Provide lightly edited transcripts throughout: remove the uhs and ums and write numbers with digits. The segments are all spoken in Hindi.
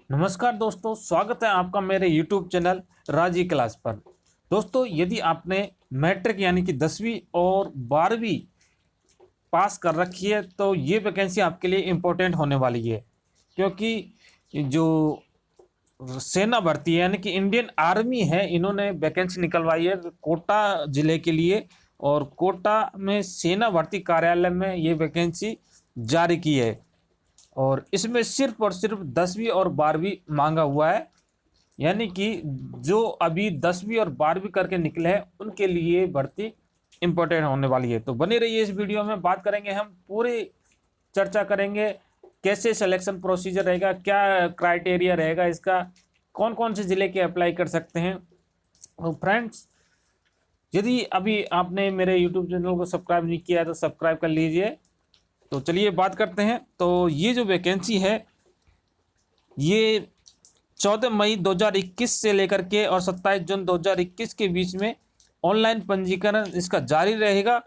नमस्कार दोस्तों, स्वागत है आपका मेरे YouTube चैनल राजी क्लास पर। दोस्तों, यदि आपने मैट्रिक यानी कि 10वीं और 12वीं पास कर रखी है तो ये वैकेंसी आपके लिए इम्पोर्टेंट होने वाली है, क्योंकि जो सेना भर्ती है यानी कि इंडियन आर्मी है, इन्होंने वैकेंसी निकलवाई है कोटा जिले के लिए। और कोटा में सेना भर्ती कार्यालय में ये वैकेंसी जारी की है और इसमें सिर्फ और सिर्फ 10वीं और 12वीं मांगा हुआ है। यानी कि जो अभी 10वीं और 12वीं करके निकले हैं उनके लिए भर्ती इम्पोर्टेंट होने वाली है। तो बने रहिए, इस वीडियो में बात करेंगे, हम पूरी चर्चा करेंगे कैसे सिलेक्शन प्रोसीजर रहेगा, क्या क्राइटेरिया रहेगा इसका, कौन कौन से ज़िले के अप्लाई कर सकते हैं। और फ्रेंड्स, यदि अभी आपने मेरे यूट्यूब चैनल को सब्सक्राइब नहीं किया है तो सब्सक्राइब कर लीजिए। तो चलिए बात करते हैं। तो ये जो वैकेंसी है ये 14 मई 2021 से लेकर के और 27 जून 2021 के बीच में ऑनलाइन पंजीकरण इसका जारी रहेगा।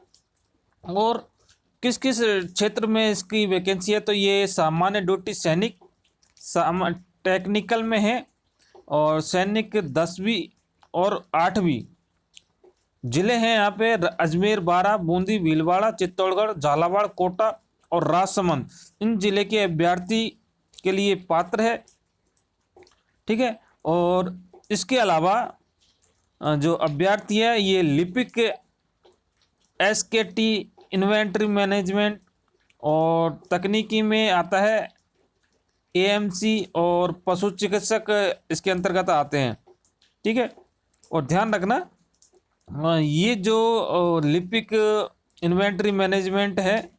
और किस किस क्षेत्र में इसकी वैकेंसी है, तो ये सामान्य ड्यूटी सैनिक टेक्निकल में है और सैनिक 10वीं और 8वीं जिले हैं यहाँ पे अजमेर, बारा, बूंदी, भीलवाड़ा, चित्तौड़गढ़, झालावाड़, कोटा और राजसमंद। इन जिले के अभ्यर्थी के लिए पात्र है, ठीक है। और इसके अलावा जो अभ्यर्थी है ये लिपिक, एसकेटी, इन्वेंट्री मैनेजमेंट और तकनीकी में आता है एएमसी और पशु चिकित्सक इसके अंतर्गत आते हैं, ठीक है। और ध्यान रखना, ये जो लिपिक, इन्वेंट्री मैनेजमेंट है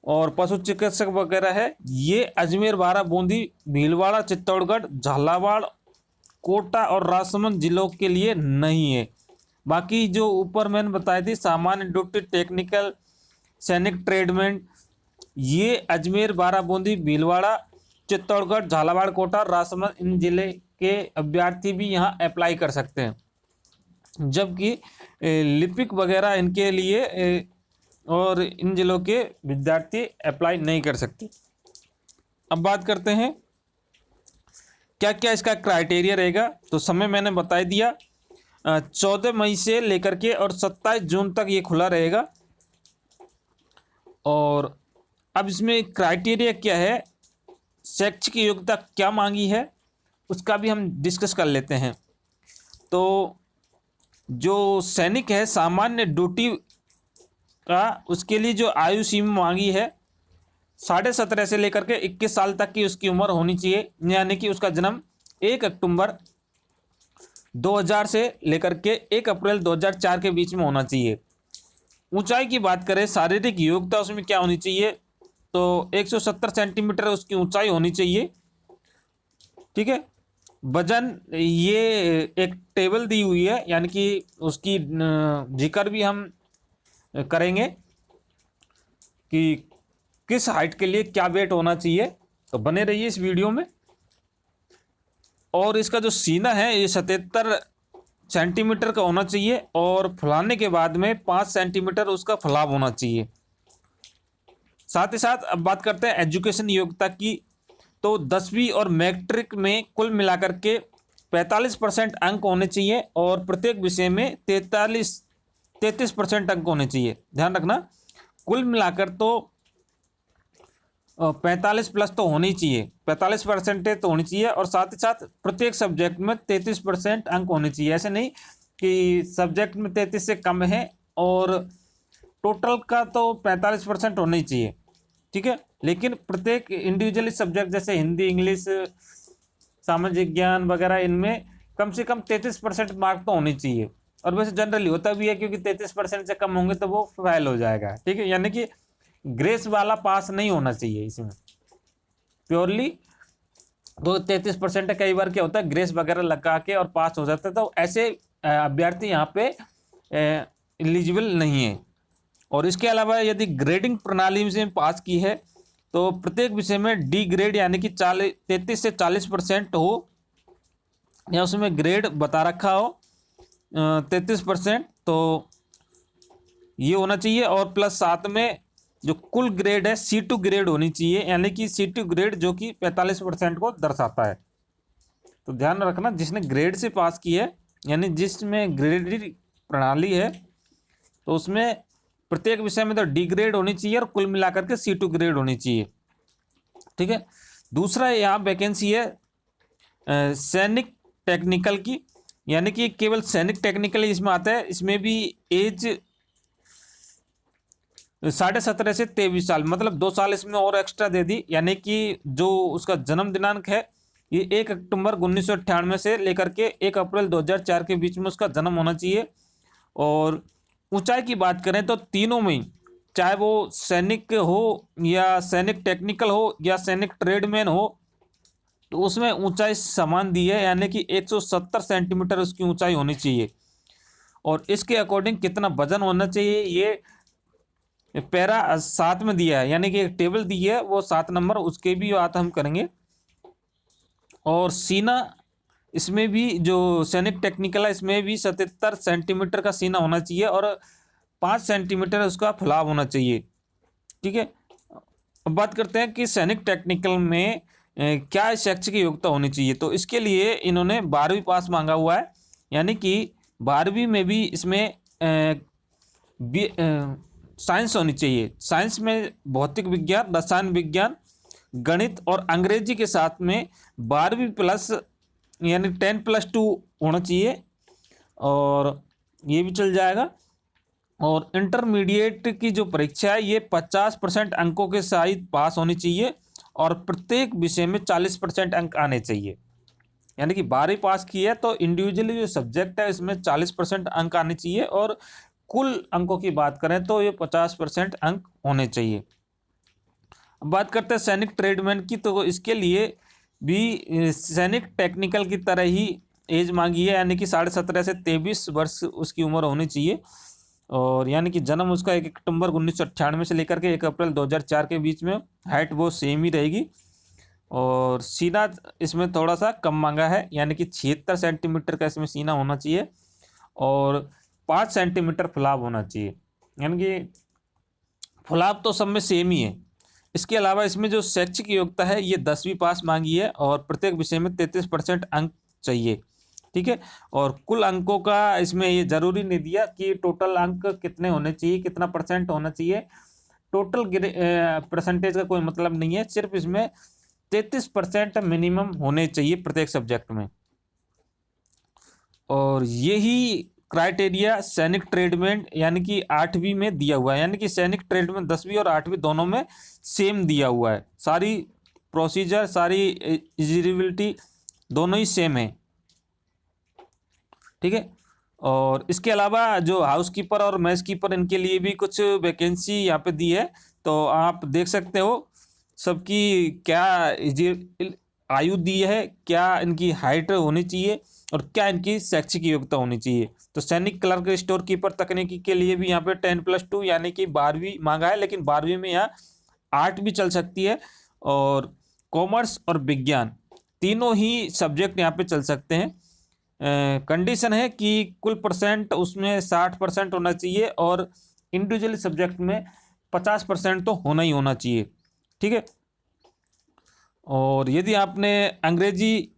और पशु चिकित्सक वगैरह है, ये अजमेर, बारा, बूंदी, भीलवाड़ा, चित्तौड़गढ़, झालावाड़, कोटा और राजसमंद जिलों के लिए नहीं है। बाकी जो ऊपर मैंने बताई थी सामान्य ड्यूटी, टेक्निकल, सैनिक, ट्रेडमेंट, ये अजमेर, बारा, बूंदी, भीलवाड़ा, चित्तौड़गढ़, झालावाड़, कोटा, राजसमंद इन जिले के अभ्यर्थी भी यहाँ अप्लाई कर सकते हैं। जबकि लिपिक वगैरह इनके लिए और इन जिलों के विद्यार्थी अप्लाई नहीं कर सकते। अब बात करते हैं क्या क्या इसका क्राइटेरिया रहेगा। तो समय मैंने बता दिया, 14 मई से लेकर के और 27 जून तक ये खुला रहेगा। और अब इसमें क्राइटेरिया क्या है, शैक्षिक योग्यता क्या मांगी है, उसका भी हम डिस्कस कर लेते हैं। तो जो सैनिक है सामान्य ड्यूटी का, उसके लिए जो आयु सीमा मांगी है 17.5 से लेकर के 21 साल तक की उसकी उम्र होनी चाहिए। यानी कि उसका जन्म 1 अक्टूबर 2000 से लेकर के 1 अप्रैल 2004 के बीच में होना चाहिए। ऊंचाई की बात करें, शारीरिक योग्यता उसमें क्या होनी चाहिए, तो 170 सेंटीमीटर उसकी ऊंचाई होनी चाहिए, ठीक है। वजन, ये एक टेबल दी हुई है, यानी कि उसकी जिक्र भी हम करेंगे कि किस हाइट के लिए क्या वेट होना चाहिए। तो बने रहिए इस वीडियो में। और इसका जो सीना है ये 77 सेंटीमीटर का होना चाहिए और फुलाने के बाद में 5 सेंटीमीटर उसका फुलाव होना चाहिए। साथ ही साथ अब बात करते हैं एजुकेशन योग्यता की। तो 10वीं और मैट्रिक में कुल मिलाकर के 45% अंक होने चाहिए और प्रत्येक विषय में 33% अंक होने चाहिए। ध्यान रखना, कुल मिलाकर तो 45 प्लस तो होनी चाहिए, 45% तो होनी चाहिए। और साथ ही साथ प्रत्येक सब्जेक्ट में 33% अंक होने चाहिए। ऐसे नहीं कि सब्जेक्ट में 33 से कम है और टोटल का तो 45% होना ही चाहिए, ठीक है। लेकिन प्रत्येक इंडिविजुअली सब्जेक्ट जैसे हिंदी, इंग्लिश, सामाजिक ज्ञान वगैरह, इनमें कम से कम 33% मार्क तो होने चाहिए। और वैसे जनरली होता भी है, क्योंकि 33% से कम होंगे तो वो फेल हो जाएगा, ठीक है। यानी कि ग्रेस वाला पास नहीं होना चाहिए इसमें, प्योरली तो 33% है। कई बार क्या होता है ग्रेस वगैरह लगा के और पास हो जाता है, तो ऐसे अभ्यर्थी यहाँ पे एलिजिबल नहीं है। और इसके अलावा यदि ग्रेडिंग प्रणाली से पास की है तो प्रत्येक विषय में डी ग्रेड यानी कि 33 से 40% हो, या उसमें ग्रेड बता रखा हो 33%, तो ये होना चाहिए। और प्लस साथ में जो कुल ग्रेड है C2 ग्रेड होनी चाहिए, यानी कि C2 ग्रेड जो कि 45% को दर्शाता है। तो ध्यान रखना, जिसने ग्रेड से पास की है यानी जिसमें ग्रेडेड प्रणाली है तो उसमें प्रत्येक विषय में तो D ग्रेड होनी चाहिए और कुल मिलाकर के C2 ग्रेड होनी चाहिए। ठीक है। दूसरा यहाँ वैकेंसी है सैनिक टेक्निकल की, यानी कि केवल सैनिक टेक्निकल इसमें आता है। इसमें भी एज 17.5 से 23 साल, मतलब 2 साल इसमें और एक्स्ट्रा दे दी, यानी कि जो उसका जन्म दिनांक है ये 1 अक्टूबर 1998 से लेकर के 1 अप्रैल 2004 के बीच में उसका जन्म होना चाहिए। और ऊंचाई की बात करें तो तीनों में, चाहे वो सैनिक हो या सैनिक टेक्निकल हो या सैनिक ट्रेडमैन हो, तो उसमें ऊंचाई समान दी है, यानी कि 170 सेंटीमीटर उसकी ऊंचाई होनी चाहिए। और इसके अकॉर्डिंग कितना वजन होना चाहिए ये पैरा 7 में दिया है, यानी कि एक टेबल दी है वो 7 नंबर, उसके भी बात हम करेंगे। और सीना इसमें भी जो सैनिक टेक्निकल है इसमें भी 77 सेंटीमीटर का सीना होना चाहिए और 5 सेंटीमीटर उसका फुलाव होना चाहिए। ठीक है। अब बात करते हैं कि सैनिक टेक्निकल में क्या शैक्षिक योग्यता होनी चाहिए। तो इसके लिए इन्होंने 12वीं पास मांगा हुआ है, यानी कि 12वीं में भी इसमें साइंस होनी चाहिए। साइंस में भौतिक विज्ञान, रसायन विज्ञान, गणित और अंग्रेजी के साथ में 12वीं प्लस यानी 10+2 होना चाहिए, और ये भी चल जाएगा। और इंटरमीडिएट की जो परीक्षा है ये 50% अंकों के साथ पास होनी चाहिए और प्रत्येक विषय में 40% अंक आने चाहिए। यानी कि 12वीं पास की है तो इंडिविजुअली जो सब्जेक्ट है इसमें 40% अंक आने चाहिए, और कुल अंकों की बात करें तो ये 50% अंक होने चाहिए। अब बात करते हैं सैनिक ट्रेडमैन की, तो इसके लिए भी सैनिक टेक्निकल की तरह ही एज मांगी है, यानी कि 17.5 से 23 वर्ष उसकी उम्र होनी चाहिए। और यानी कि जन्म उसका 1 अक्टूबर 1998 से लेकर के 1 अप्रैल 2004 के बीच में, हाइट वो सेम ही रहेगी। और सीना इसमें थोड़ा सा कम मांगा है, यानी कि 76 सेंटीमीटर का इसमें सीना होना चाहिए और 5 सेंटीमीटर फुलाव होना चाहिए, यानी कि फुलाव तो सब में सेम ही है। इसके अलावा इसमें जो शैक्षिक योग्यता है ये 10वीं पास मांगी है और प्रत्येक विषय में 33% अंक चाहिए। ठीक है। और कुल अंकों का इसमें ये जरूरी नहीं दिया कि टोटल अंक कितने होने चाहिए, कितना परसेंट होना चाहिए, टोटल परसेंटेज का कोई मतलब नहीं है, सिर्फ इसमें 33% मिनिमम होने चाहिए प्रत्येक सब्जेक्ट में। और यही क्राइटेरिया सैनिक ट्रेडमैन यानी कि 8वीं में दिया हुआ है, यानी कि सैनिक ट्रेडमैन 10वीं और 8वीं दोनों में सेम दिया हुआ है। सारी प्रोसीजर, सारी एलिजिबिलिटी दोनों ही सेम है। ठीक है। और इसके अलावा जो हाउस कीपर और मैच कीपर, इनके लिए भी कुछ वैकेंसी यहाँ पे दी है, तो आप देख सकते हो सबकी क्या आयु दी है, क्या इनकी हाइट होनी चाहिए और क्या इनकी शैक्षिक योग्यता होनी चाहिए। तो सैनिक क्लर्क, स्टोर कीपर, तकनीकी के लिए भी यहाँ पे 10+2 यानी कि 12वीं मांगा है, लेकिन 12वीं में यहाँ 8 भी चल सकती है। और कॉमर्स और विज्ञान तीनों ही सब्जेक्ट यहाँ पे चल सकते हैं। कंडीशन है कि कुल परसेंट उसमें 60% होना चाहिए और इंडिविजुअल सब्जेक्ट में 50% तो होना ही होना चाहिए। ठीक है। और यदि आपने अंग्रेजी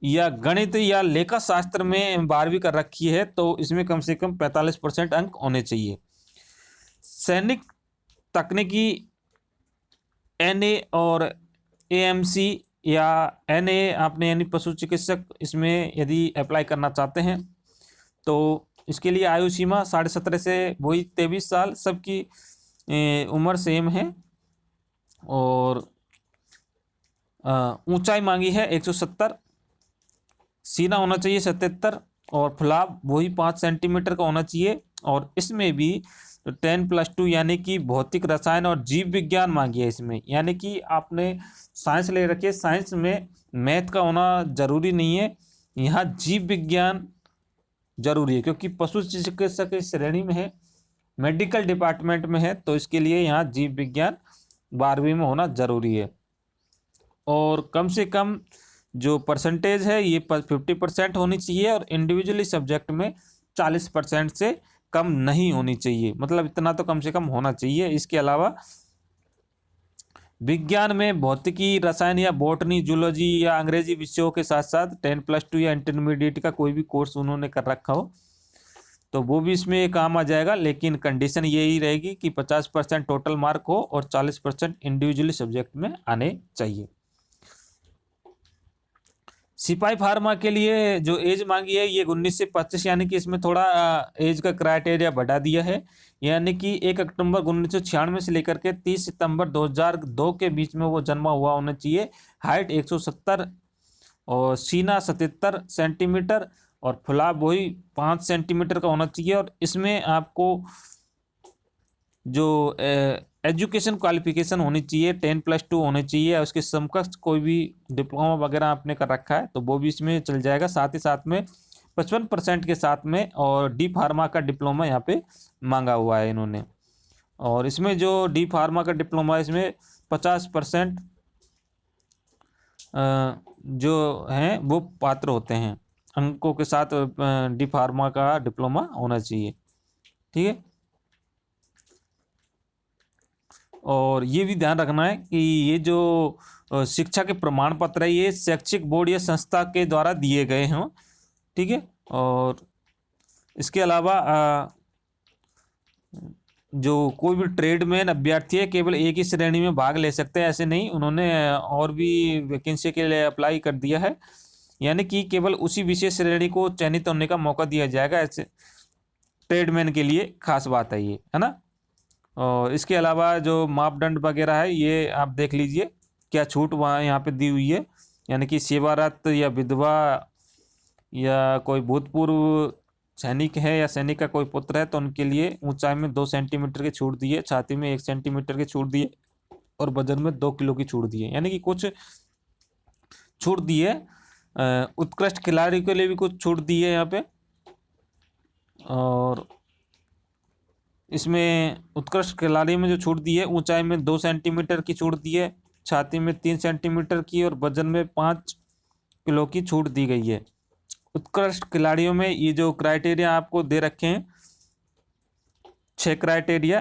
या गणित या लेखा शास्त्र में 12वीं कर रखी है तो इसमें कम से कम 45% अंक होने चाहिए। सैनिक तकनीकी NA और AMC या NA आपने यानी पशु चिकित्सक, इसमें यदि अप्लाई करना चाहते हैं तो इसके लिए आयु सीमा 17.5 से वही 23 साल, सबकी उम्र सेम है। और ऊंचाई मांगी है 170, सीना होना चाहिए 77 और फुलाव वही 5 सेंटीमीटर का होना चाहिए। और इसमें भी 10+2 यानी कि भौतिक, रसायन और जीव विज्ञान मांगी है इसमें, यानी कि आपने साइंस ले रखी है, साइंस में मैथ का होना जरूरी नहीं है, यहाँ जीव विज्ञान जरूरी है, क्योंकि पशु चिकित्सक की श्रेणी में है, मेडिकल डिपार्टमेंट में है, तो इसके लिए यहाँ जीव विज्ञान 12वीं में होना जरूरी है। और कम से कम जो परसेंटेज है ये 50% होनी चाहिए और इंडिविजुअली सब्जेक्ट में 40% से कम नहीं होनी चाहिए, मतलब इतना तो कम से कम होना चाहिए। इसके अलावा विज्ञान में भौतिकी, रसायन या बॉटनी, जूलॉजी या अंग्रेजी विषयों के साथ साथ 10+2 या इंटरमीडिएट का कोई भी कोर्स उन्होंने कर रखा हो तो वो भी इसमें काम आ जाएगा, लेकिन कंडीशन यही रहेगी कि 50% टोटल मार्क हो और 40% इंडिविजुअली सब्जेक्ट में आने चाहिए। सिपाही फार्मा के लिए जो एज मांगी है ये 19 से 25, यानी कि इसमें थोड़ा एज का क्राइटेरिया बढ़ा दिया है, यानी कि 1 अक्टूबर 1996 से लेकर के 30 सितंबर 2002 के बीच में वो जन्मा हुआ होना चाहिए। हाइट 170 और सीना 77 सेंटीमीटर और फुलाव वही 5 सेंटीमीटर का होना चाहिए। और इसमें आपको जो एजुकेशन क्वालिफिकेशन होनी चाहिए 10+2 होनी चाहिए, उसके समकक्ष कोई भी डिप्लोमा वगैरह आपने कर रखा है तो वो भी इसमें चल जाएगा। साथ ही साथ में 55% के साथ में और डी फार्मा का डिप्लोमा यहाँ पे मांगा हुआ है इन्होंने। और इसमें जो डी फार्मा का डिप्लोमा इसमें 50% जो हैं वो पात्र होते हैं, अंकों के साथ डी फार्मा का डिप्लोमा होना चाहिए। ठीक है, और ये भी ध्यान रखना है कि ये जो शिक्षा के प्रमाण पत्र है ये शैक्षिक बोर्ड या संस्था के द्वारा दिए गए हों। ठीक है, और इसके अलावा जो कोई भी ट्रेडमैन अभ्यर्थी है केवल एक ही श्रेणी में भाग ले सकते हैं, ऐसे नहीं, उन्होंने और भी वैकेंसी के लिए अप्लाई कर दिया है, यानी कि केवल उसी विशेष श्रेणी को चयनित होने का मौका दिया जाएगा। ऐसे ट्रेडमैन के लिए खास बात है ये, है ना। और इसके अलावा जो मापदंड वगैरह है ये आप देख लीजिए क्या छूट वहाँ यहाँ पे दी हुई है, यानी कि सेवारत या विधवा या कोई भूतपूर्व सैनिक है या सैनिक का कोई पुत्र है तो उनके लिए ऊंचाई में 2 सेंटीमीटर की छूट दी है, छाती में 1 सेंटीमीटर की छूट दी है और वजन में 2 किलो की छूट दी है, यानी कि कुछ छूट दी है। उत्कृष्ट खिलाड़ी के लिए भी कुछ छूट दी है यहाँ पे। और इसमें उत्कृष्ट खिलाड़ी में जो छूट दी है, ऊंचाई में 2 सेंटीमीटर की छूट दी है, छाती में 3 सेंटीमीटर की और वजन में 5 किलो की छूट दी गई है। उत्कृष्ट खिलाड़ियों में ये जो क्राइटेरिया आपको दे रखे हैं 6 क्राइटेरिया,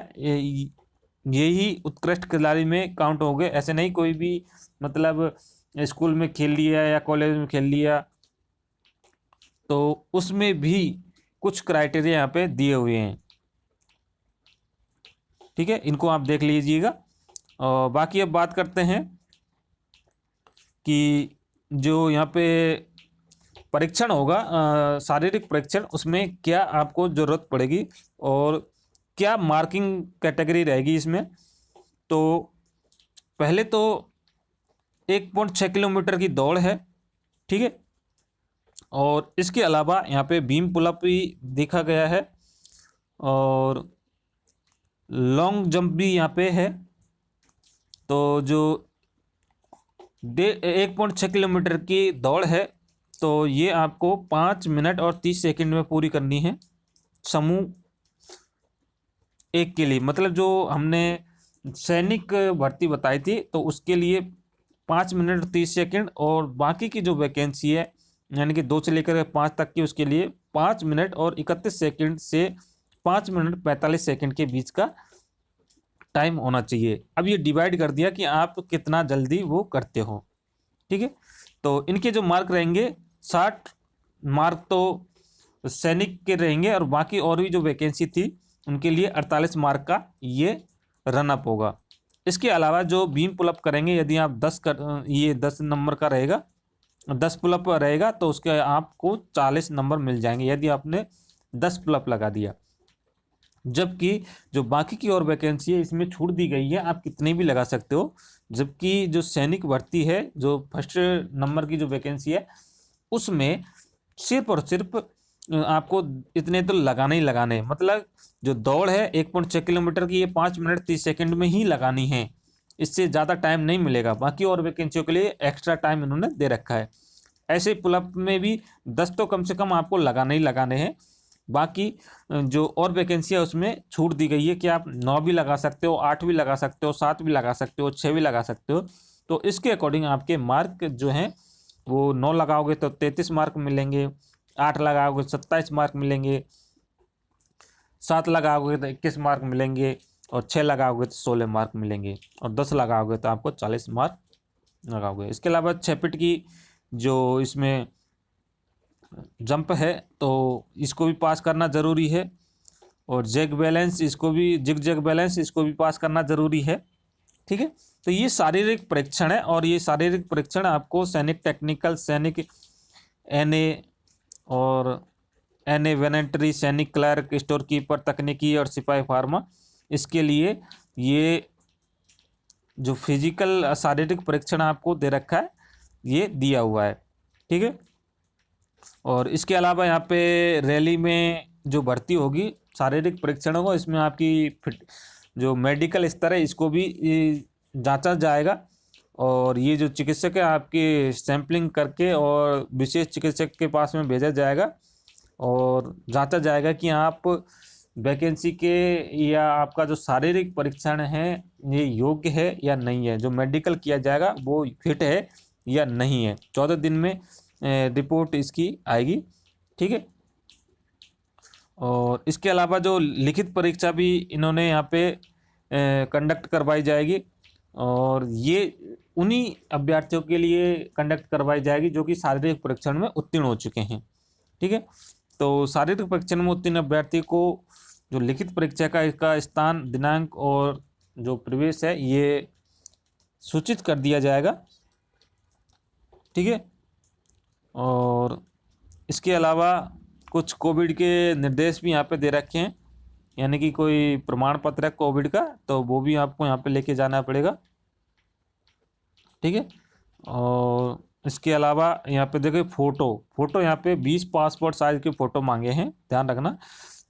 यही उत्कृष्ट खिलाड़ी में काउंट हो गए। ऐसे नहीं कोई भी मतलब स्कूल में खेल लिया या कॉलेज में खेल लिया तो उसमें भी कुछ क्राइटेरिया यहाँ पे दिए हुए हैं। ठीक है, इनको आप देख लीजिएगा। और बाकी अब बात करते हैं कि जो यहाँ पे परीक्षण होगा शारीरिक परीक्षण, उसमें क्या आपको ज़रूरत पड़ेगी और क्या मार्किंग कैटेगरी रहेगी इसमें। तो पहले तो 1.6 किलोमीटर की दौड़ है। ठीक है, और इसके अलावा यहाँ पे बीम पुलअप भी देखा गया है और लॉन्ग जंप भी यहाँ पे है। तो जो 1.6 किलोमीटर की दौड़ है तो ये आपको 5 मिनट और 30 सेकंड में पूरी करनी है समूह एक के लिए। मतलब जो हमने सैनिक भर्ती बताई थी तो उसके लिए 5 मिनट 30 सेकंड और बाकी की जो वैकेंसी है यानी कि 2 से लेकर 5 तक की उसके लिए 5 मिनट और 31 सेकंड से 5 मिनट 45 सेकंड के बीच का टाइम होना चाहिए। अब ये डिवाइड कर दिया कि आप कितना जल्दी वो करते हो। ठीक है, तो इनके जो मार्क रहेंगे 60 मार्क तो सैनिक के रहेंगे और बाकी और भी जो वैकेंसी थी उनके लिए 48 मार्क का ये रन अप होगा। इसके अलावा जो बीम पुलअप करेंगे यदि आप 10 नंबर का रहेगा, 10 पुलअप रहेगा तो उसके आपको 40 नंबर मिल जाएंगे यदि आपने 10 पुलअप लगा दिया। जबकि जो बाकी की और वैकेंसी है इसमें छूट दी गई है, आप कितने भी लगा सकते हो। जबकि जो सैनिक भर्ती है जो फर्स्ट नंबर की जो वैकेंसी है उसमें सिर्फ और सिर्फ आपको इतने तो लगाने ही लगाने, मतलब जो दौड़ है 1.6 किलोमीटर की ये 5 मिनट 30 सेकंड में ही लगानी है, इससे ज़्यादा टाइम नहीं मिलेगा। बाकी और वैकेंसियों के लिए एक्स्ट्रा टाइम इन्होंने दे रखा है। ऐसे पुलअप में भी 10 तो कम से कम आपको लगाने ही लगाने हैं। बाकी जो और वैकेंसी है उसमें छूट दी गई है कि आप 9 भी लगा सकते हो, 8 भी लगा सकते हो, 7 भी लगा सकते हो, 6 भी लगा सकते हो। तो इसके अकॉर्डिंग आपके मार्क जो हैं वो 9 लगाओगे तो 33 मार्क मिलेंगे, 8 लगाओगे 27 मार्क मिलेंगे, 7 लगाओगे तो 21 मार्क मिलेंगे, और 6 लगाओगे तो 16 मार्क मिलेंगे, और 10 लगाओगे तो आपको 40 मार्क लगाओगे। इसके अलावा 6 फीट की जो इसमें जंप है तो इसको भी पास करना ज़रूरी है, और जैग बैलेंस इसको भी, जिग जैग बैलेंस इसको भी पास करना ज़रूरी है। ठीक है, तो ये शारीरिक परीक्षण है, और ये शारीरिक परीक्षण आपको सैनिक टेक्निकल, सैनिक एनए और एनए वेनेंट्री, सैनिक क्लर्क, स्टोर कीपर, तकनीकी और सिपाही फार्मा, इसके लिए ये जो फिजिकल शारीरिक परीक्षण आपको दे रखा है ये दिया हुआ है। ठीक है, और इसके अलावा यहाँ पे रैली में जो भर्ती होगी शारीरिक परीक्षण होगा, इसमें आपकी फिट जो मेडिकल स्तर है इसको भी जांचा जाएगा, और ये जो चिकित्सक है आपकी सैंपलिंग करके और विशेष चिकित्सक के पास में भेजा जाएगा, और जांचा जाएगा कि आप वैकेंसी के या आपका जो शारीरिक परीक्षण है ये योग्य है या नहीं है, जो मेडिकल किया जाएगा वो फिट है या नहीं है। 14 दिन में रिपोर्ट इसकी आएगी। ठीक है, और इसके अलावा जो लिखित परीक्षा भी इन्होंने यहाँ पे कंडक्ट करवाई जाएगी, और ये उन्हीं अभ्यर्थियों के लिए कंडक्ट करवाई जाएगी जो कि शारीरिक परीक्षण में उत्तीर्ण हो चुके हैं। ठीक है, तो शारीरिक परीक्षण में उत्तीर्ण अभ्यर्थी को जो लिखित परीक्षा का इसका स्थान, दिनांक और जो प्रवेश है ये सूचित कर दिया जाएगा। ठीक है, और इसके अलावा कुछ कोविड के निर्देश भी यहाँ पे दे रखे हैं, यानी कि कोई प्रमाण पत्र है कोविड का तो वो भी आपको यहाँ पे लेके जाना पड़ेगा। ठीक है, और इसके अलावा यहाँ पे देखिए फोटो यहाँ पे 20 पासपोर्ट साइज के फ़ोटो मांगे हैं, ध्यान रखना,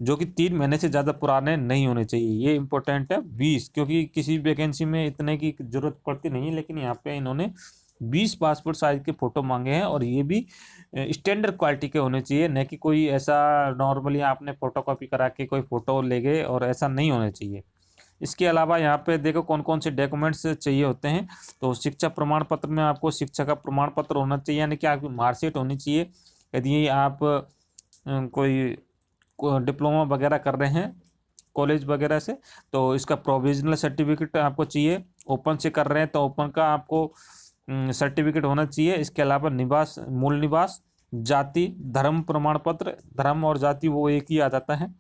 जो कि 3 महीने से ज़्यादा पुराने नहीं होने चाहिए, ये इंपॉर्टेंट है 20, क्योंकि किसी वैकेंसी में इतने की ज़रूरत पड़ती नहीं है, लेकिन यहाँ पे इन्होंने 20 पासपोर्ट साइज के फ़ोटो मांगे हैं, और ये भी स्टैंडर्ड क्वालिटी के होने चाहिए, न कि कोई ऐसा नॉर्मली आपने फ़ोटोकॉपी करा के कोई फ़ोटो ले गए, और ऐसा नहीं होना चाहिए। इसके अलावा यहाँ पे देखो कौन कौन से डॉक्यूमेंट्स चाहिए होते हैं, तो शिक्षा प्रमाण पत्र में आपको शिक्षा का प्रमाण पत्र होना चाहिए, यानी कि आपकी मार्कशीट होनी चाहिए। यदि आप कोई डिप्लोमा वगैरह कर रहे हैं कॉलेज वगैरह से तो इसका प्रोविजनल सर्टिफिकेट आपको चाहिए। ओपन से कर रहे हैं तो ओपन का आपको सर्टिफिकेट होना चाहिए। इसके अलावा निवास, मूल निवास, जाति, धर्म प्रमाण पत्र, धर्म और जाति वो एक ही आ जाता है,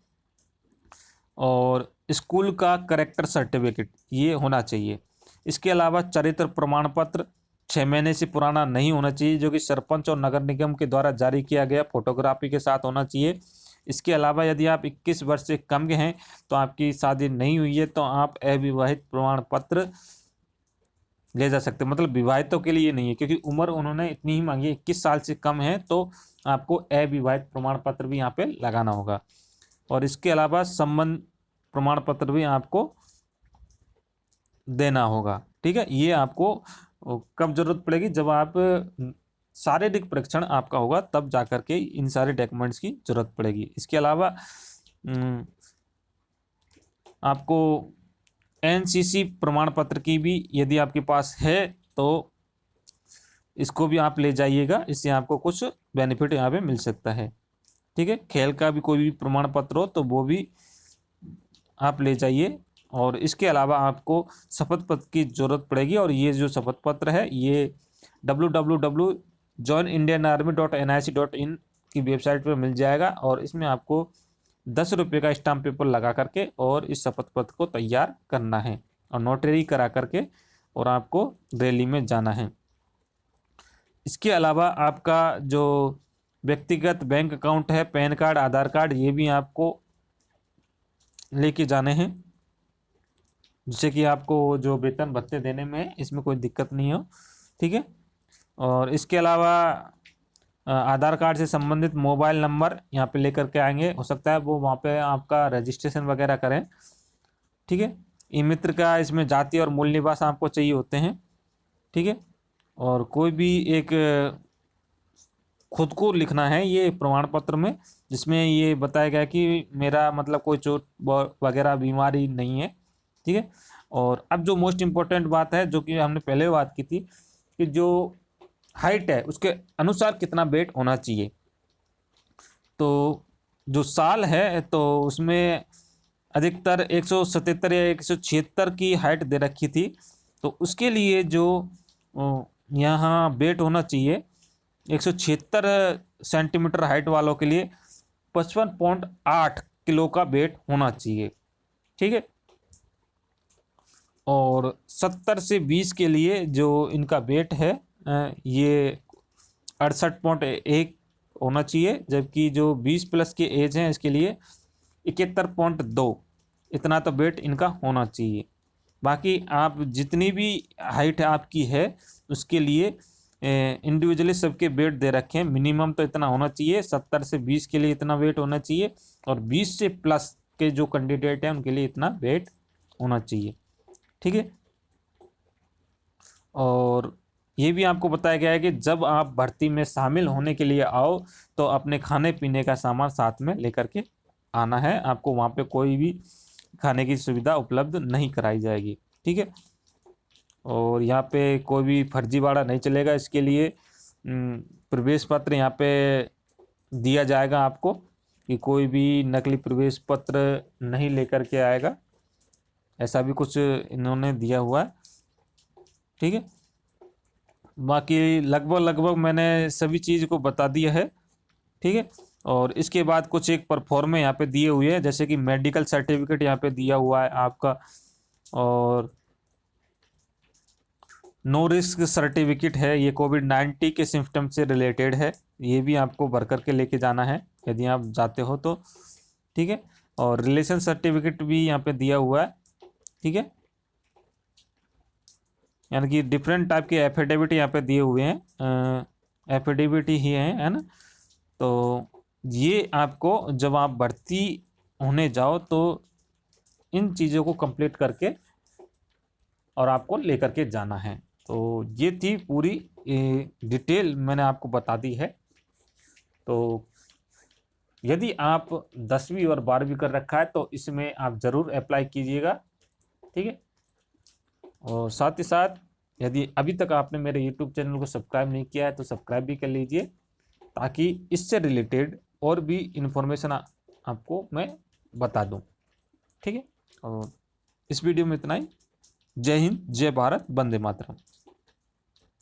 और स्कूल का करेक्टर सर्टिफिकेट ये होना चाहिए। इसके अलावा चरित्र प्रमाण पत्र 6 महीने से पुराना नहीं होना चाहिए, जो कि सरपंच और नगर निगम के द्वारा जारी किया गया फोटोग्राफी के साथ होना चाहिए। इसके अलावा यदि आप 21 वर्ष से कम के हैं तो आपकी शादी नहीं हुई है तो आप अविवाहित प्रमाण पत्र ले जा सकते हैं, मतलब विवाहितों के लिए नहीं है, क्योंकि उम्र उन्होंने इतनी ही मांगी है, 21 साल से कम है तो आपको अविवाहित प्रमाण पत्र भी यहाँ पे लगाना होगा। और इसके अलावा संबंध प्रमाण पत्र भी आपको देना होगा। ठीक है, ये आपको कब जरूरत पड़ेगी, जब आप शारीरिक परीक्षण आपका होगा तब जाकर के इन सारे डॉक्यूमेंट्स की जरूरत पड़ेगी। इसके अलावा आपको एनसीसी प्रमाण पत्र की भी यदि आपके पास है तो इसको भी आप ले जाइएगा, इससे आपको कुछ बेनिफिट यहाँ पे मिल सकता है। ठीक है, खेल का भी कोई भी प्रमाण पत्र हो तो वो भी आप ले जाइए। और इसके अलावा आपको शपथ पत्र की ज़रूरत पड़ेगी, और ये जो शपथ पत्र है ये www.joinindianarmy.nic.in की वेबसाइट पर मिल जाएगा, और इसमें आपको 10 रुपये का स्टाम्प पेपर लगा करके और इस शपथ पत्र को तैयार करना है और नोटरी करा करके और आपको रैली में जाना है। इसके अलावा आपका जो व्यक्तिगत बैंक अकाउंट है, पैन कार्ड, आधार कार्ड, ये भी आपको लेके जाने हैं, जिससे कि आपको जो वेतन भत्ते देने में इसमें कोई दिक्कत नहीं हो। ठीक है, और इसके अलावा आधार कार्ड से संबंधित मोबाइल नंबर यहाँ पे लेकर के आएंगे, हो सकता है वो वहाँ पे आपका रजिस्ट्रेशन वगैरह करें। ठीक है, ई मित्र का इसमें जाति और मूल निवास आपको चाहिए होते हैं। ठीक है, और कोई भी एक खुद को लिखना है ये प्रमाण पत्र में, जिसमें ये बताया गया कि मेरा मतलब कोई चोट वगैरह बीमारी नहीं है। ठीक है, और अब जो मोस्ट इम्पोर्टेंट बात है जो कि हमने पहले बात की थी कि जो हाइट है उसके अनुसार कितना वेट होना चाहिए। तो जो साल है तो उसमें अधिकतर 177 या 176 की हाइट दे रखी थी, तो उसके लिए जो यहाँ वेट होना चाहिए 176 सेंटीमीटर हाइट वालों के लिए 55.8 किलो का वेट होना चाहिए, ठीक है। और 70 से 20 के लिए जो इनका वेट है ये 68.1 होना चाहिए, जबकि जो 20 प्लस के एज हैं इसके लिए 71.2 इतना तो वेट इनका होना चाहिए। बाकी आप जितनी भी हाइट आपकी है उसके लिए इंडिविजुअली सबके वेट दे रखे हैं। मिनिमम तो इतना होना चाहिए, 70 से 20 के लिए इतना वेट होना चाहिए, और 20 से प्लस के जो कैंडिडेट हैं उनके लिए इतना वेट होना चाहिए, ठीक है। और ये भी आपको बताया गया है कि जब आप भर्ती में शामिल होने के लिए आओ तो अपने खाने पीने का सामान साथ में लेकर के आना है। आपको वहाँ पे कोई भी खाने की सुविधा उपलब्ध नहीं कराई जाएगी, ठीक है। और यहाँ पे कोई भी फर्जीवाड़ा नहीं चलेगा। इसके लिए प्रवेश पत्र यहाँ पे दिया जाएगा आपको, कि कोई भी नकली प्रवेश पत्र नहीं लेकर के आएगा, ऐसा भी कुछ इन्होंने दिया हुआ है, ठीक है। बाकी लगभग मैंने सभी चीज़ को बता दिया है, ठीक है। और इसके बाद कुछ एक परफॉर्मे यहाँ पे दिए हुए हैं, जैसे कि मेडिकल सर्टिफिकेट यहाँ पे दिया हुआ है आपका, और नो रिस्क सर्टिफिकेट है, ये कोविड-19 के सिम्टम से रिलेटेड है, ये भी आपको भर करके लेके जाना है यदि आप जाते हो तो, ठीक है। और रिलेशन सर्टिफिकेट भी यहाँ पे दिया हुआ है, ठीक है। यानी कि डिफरेंट टाइप के एफिडेविट यहाँ पे दिए हुए हैं, एफिडेविट ही है ना। तो ये आपको जब आप भर्ती होने जाओ तो इन चीज़ों को कंप्लीट करके और आपको लेकर के जाना है। तो ये थी पूरी डिटेल मैंने आपको बता दी है। तो यदि आप 10वीं और 12वीं कर रखा है तो इसमें आप ज़रूर अप्लाई कीजिएगा, ठीक है। और साथ ही साथ यदि अभी तक आपने मेरे यूट्यूब चैनल को सब्सक्राइब नहीं किया है तो सब्सक्राइब भी कर लीजिए, ताकि इससे रिलेटेड और भी इन्फॉर्मेशन आपको मैं बता दूं, ठीक है। और इस वीडियो में इतना ही। जय हिंद, जय भारत, वंदे मातरम।